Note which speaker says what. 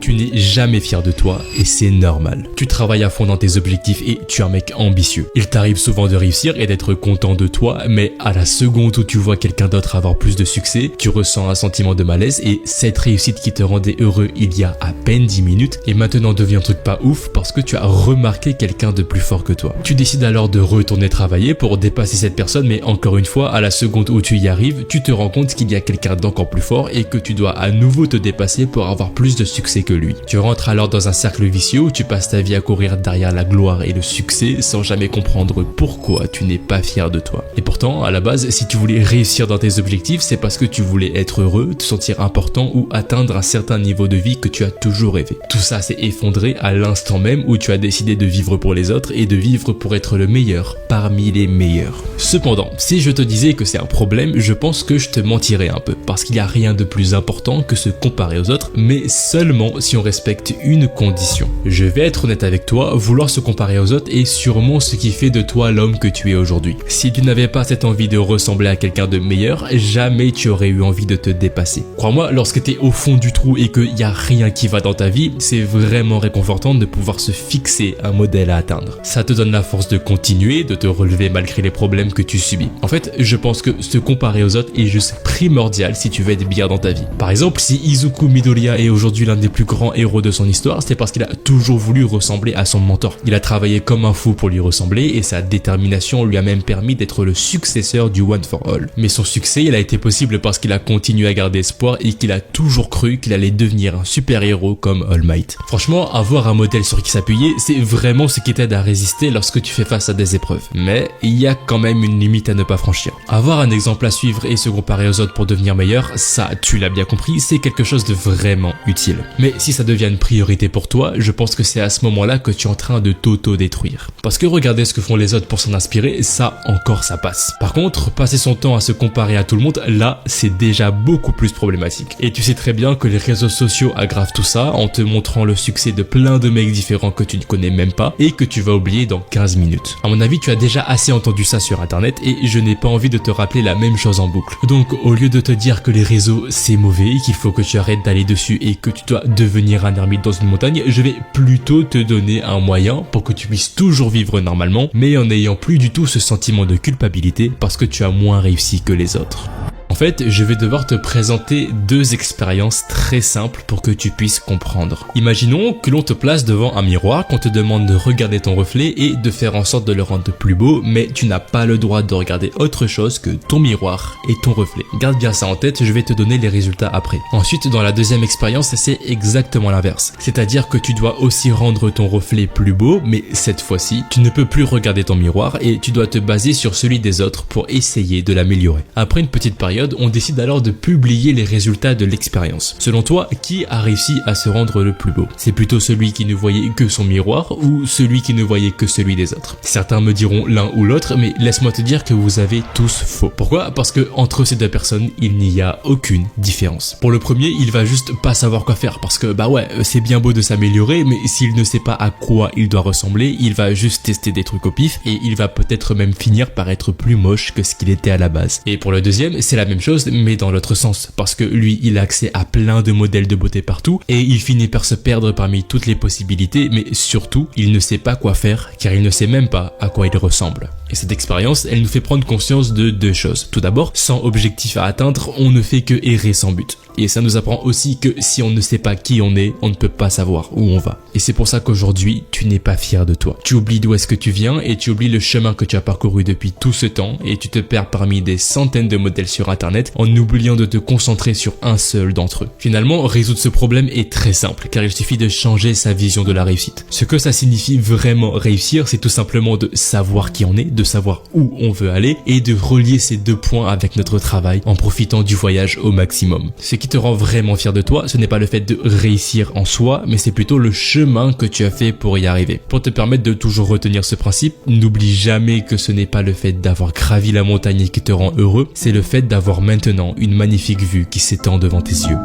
Speaker 1: Tu n'es jamais fier de toi et c'est normal. Tu travailles à fond dans tes objectifs et tu es un mec ambitieux. Il t'arrive souvent de réussir et d'être content de toi, mais à la seconde où tu vois quelqu'un d'autre avoir plus de succès, tu ressens un sentiment de malaise et cette réussite qui te rendait heureux il y a à peine 10 minutes et maintenant devient un truc pas ouf parce que tu as remarqué quelqu'un de plus fort que toi. Tu décides alors de retourner travailler pour dépasser cette personne, mais encore une fois, à la seconde où tu y arrives, tu te rends compte qu'il y a quelqu'un d'encore plus fort et que tu dois à nouveau te dépasser pour avoir plus de succès que lui. Tu rentres alors dans un cercle vicieux où tu passes ta vie à courir derrière la gloire et le succès sans jamais comprendre pourquoi tu n'es pas fier de toi. Et pourtant, à la base, si tu voulais réussir dans tes objectifs, c'est parce que tu voulais être heureux, te sentir important ou atteindre un certain niveau de vie que tu as toujours rêvé. Tout ça s'est effondré à l'instant même où tu as décidé de vivre pour les autres et de vivre pour être le meilleur parmi les meilleurs. Cependant, si je te disais que c'est un problème, je pense que je te mentirais un peu parce qu'il n'y a rien de plus important que se comparer aux autres, mais seulement si on respecte une condition. Je vais être honnête avec toi, vouloir se comparer aux autres est sûrement ce qui fait de toi l'homme que tu es aujourd'hui. Si tu n'avais pas cette envie de ressembler à quelqu'un de meilleur, jamais tu aurais eu envie de te dépasser. Crois-moi, lorsque tu es au fond du trou et qu'il n'y a rien qui va dans ta vie, c'est vraiment réconfortant de pouvoir se fixer un modèle à atteindre. Ça te donne la force de continuer, de te relever malgré les problèmes que tu subis. En fait, je pense que se comparer aux autres est juste primordial si tu veux être bien dans ta vie. Par exemple, si Izuku Midoriya est aujourd'hui l'un des plus grands héros de son histoire, c'est parce qu'il a toujours voulu ressembler à son mentor. Il a travaillé comme un fou pour lui ressembler et sa détermination lui a même permis d'être le successeur du One for All. Mais son succès, il a été possible parce qu'il a continué à garder espoir et qu'il a toujours cru qu'il allait devenir un super héros comme All Might. Franchement, avoir un modèle sur qui s'appuyer, c'est vraiment ce qui t'aide à résister lorsque tu fais face à des épreuves. Mais il y a quand même une limite à ne pas franchir. Avoir un exemple à suivre et se comparer aux autres pour devenir meilleur, ça, tu l'as bien compris, c'est quelque chose de vraiment utile. Mais si ça devient une priorité pour toi, je pense que c'est à ce moment-là que tu es en train de t'auto-détruire. Parce que regarder ce que font les autres pour s'en inspirer, ça encore ça passe. Par contre, passer son temps à se comparer à tout le monde, là, c'est déjà beaucoup plus problématique. Et tu sais très bien que les réseaux sociaux aggravent tout ça en te montrant le succès de plein de mecs différents que tu ne connais même pas et que tu vas oublier dans 15 minutes. À mon avis, tu as déjà assez entendu ça sur internet et je n'ai pas envie de te rappeler la même chose en boucle. Donc, au lieu de te dire que les réseaux c'est mauvais, qu'il faut que tu arrêtes d'aller dessus et que tu dois devenir un ermite dans une montagne, je vais plutôt te donner un moyen pour que tu puisses toujours vivre normalement, mais en n'ayant plus du tout ce sentiment de culpabilité parce que tu as moins réussi que les autres. En fait, je vais devoir te présenter deux expériences très simples pour que tu puisses comprendre. Imaginons que l'on te place devant un miroir, qu'on te demande de regarder ton reflet et de faire en sorte de le rendre plus beau, mais tu n'as pas le droit de regarder autre chose que ton miroir et ton reflet. Garde bien ça en tête, je vais te donner les résultats après. Ensuite, dans la deuxième expérience, c'est exactement l'inverse. C'est-à-dire que tu dois aussi rendre ton reflet plus beau, mais cette fois-ci, tu ne peux plus regarder ton miroir et tu dois te baser sur celui des autres pour essayer de l'améliorer. Après une petite période, on décide alors de publier les résultats de l'expérience. Selon toi, qui a réussi à se rendre le plus beau? C'est plutôt celui qui ne voyait que son miroir ou celui qui ne voyait que celui des autres? Certains me diront l'un ou l'autre, mais laisse-moi te dire que vous avez tous faux. Pourquoi? Parce que entre ces deux personnes, il n'y a aucune différence. Pour le premier, il va juste pas savoir quoi faire parce que bah ouais, c'est bien beau de s'améliorer, mais s'il ne sait pas à quoi il doit ressembler, il va juste tester des trucs au pif et il va peut-être même finir par être plus moche que ce qu'il était à la base. Et pour le deuxième, c'est la même chose mais dans l'autre sens parce que lui il a accès à plein de modèles de beauté partout et il finit par se perdre parmi toutes les possibilités, mais surtout il ne sait pas quoi faire car il ne sait même pas à quoi il ressemble. Et cette expérience, elle nous fait prendre conscience de deux choses. Tout d'abord, sans objectif à atteindre, on ne fait que errer sans but. Et ça nous apprend aussi que si on ne sait pas qui on est, on ne peut pas savoir où on va. Et c'est pour ça qu'aujourd'hui, tu n'es pas fier de toi. Tu oublies d'où est-ce que tu viens et tu oublies le chemin que tu as parcouru depuis tout ce temps et tu te perds parmi des centaines de modèles sur internet en oubliant de te concentrer sur un seul d'entre eux. Finalement, résoudre ce problème est très simple car il suffit de changer sa vision de la réussite. Ce que ça signifie vraiment réussir, c'est tout simplement de savoir qui on est, de savoir où on veut aller et de relier ces deux points avec notre travail en profitant du voyage au maximum. Ce qui te rend vraiment fier de toi, ce n'est pas le fait de réussir en soi, mais c'est plutôt le chemin que tu as fait pour y arriver. Pour te permettre de toujours retenir ce principe, n'oublie jamais que ce n'est pas le fait d'avoir gravi la montagne qui te rend heureux, c'est le fait d'avoir maintenant une magnifique vue qui s'étend devant tes yeux.